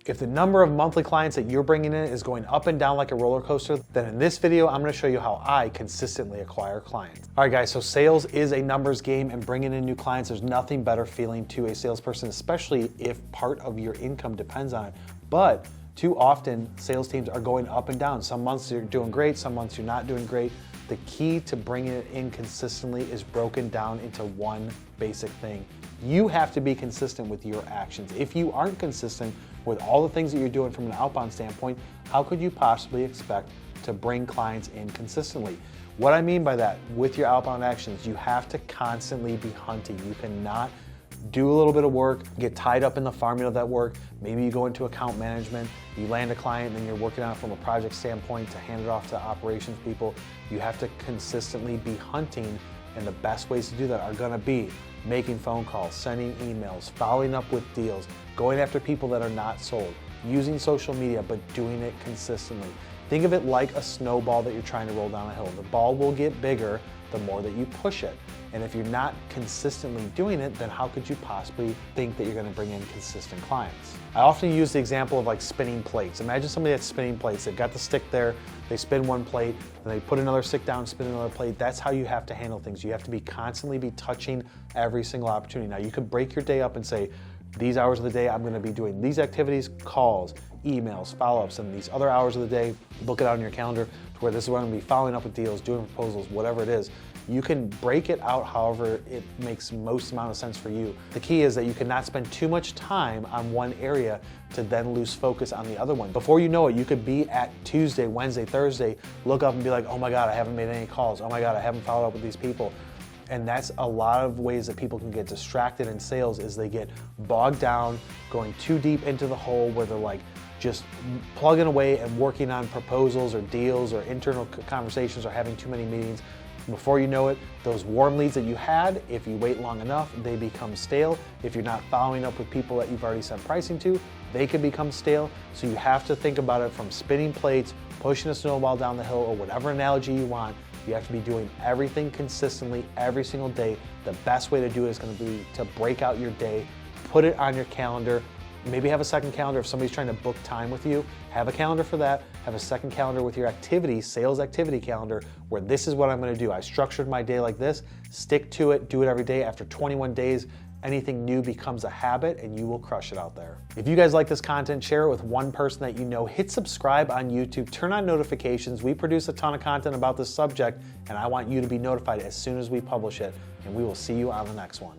If the number of monthly clients that you're bringing in is going up and down like a roller coaster, then in this video, I'm gonna show you how I consistently acquire clients. All right guys, so sales is a numbers game, and bringing in new clients, there's nothing better feeling to a salesperson, especially if part of your income depends on it. But too often, sales teams are going up and down. Some months you're doing great, some months you're not doing great. The key to bringing it in consistently is broken down into one basic thing. You have to be consistent with your actions. If you aren't consistent with all the things that you're doing from an outbound standpoint, how could you possibly expect to bring clients in consistently? What I mean by that, with your outbound actions, you have to constantly be hunting. You cannot do a little bit of work, get tied up in the farming of that work. Maybe you go into account management, you land a client, and then you're working on it from a project standpoint to hand it off to operations people. You have to consistently be hunting, and the best ways to do that are gonna be making phone calls, sending emails, following up with deals, going after people that are not sold, using social media, but doing it consistently. Think of it like a snowball that you're trying to roll down a hill. The ball will get bigger the more that you push it. And if you're not consistently doing it, then how could you possibly think that you're gonna bring in consistent clients? I often use the example of like spinning plates. Imagine somebody that's spinning plates. They've got the stick there, they spin one plate, and they put another stick down, spin another plate. That's how you have to handle things. You have to constantly be touching every single opportunity. Now you could break your day up and say, these hours of the day, I'm gonna be doing these activities, calls, emails, follow-ups, and these other hours of the day, book it out on your calendar to where this is where I'm gonna be following up with deals, doing proposals, whatever it is. You can break it out however it makes most amount of sense for you. The key is that you cannot spend too much time on one area to then lose focus on the other one. Before you know it, you could be at Tuesday, Wednesday, Thursday, look up and be like, oh my God, I haven't made any calls. Oh my God, I haven't followed up with these people. And that's a lot of ways that people can get distracted in sales, is they get bogged down, going too deep into the hole where they're like just plugging away and working on proposals or deals or internal conversations or having too many meetings. Before you know it, those warm leads that you had, if you wait long enough, they become stale. If you're not following up with people that you've already sent pricing to, they can become stale. So you have to think about it from spinning plates, pushing a snowball down the hill, or whatever analogy you want. You have to be doing everything consistently every single day. The best way to do it is going to be to break out your day, put it on your calendar. Maybe have a second calendar if somebody's trying to book time with you. Have a calendar for that. Have a second calendar with your activity, sales activity calendar, where this is what I'm going to do. I structured my day like this. Stick to it. Do it every day. After 21 days, anything new becomes a habit, and you will crush it out there. If you guys like this content, share it with one person that you know. Hit subscribe on YouTube. Turn on notifications. We produce a ton of content about this subject, and I want you to be notified as soon as we publish it. And we will see you on the next one.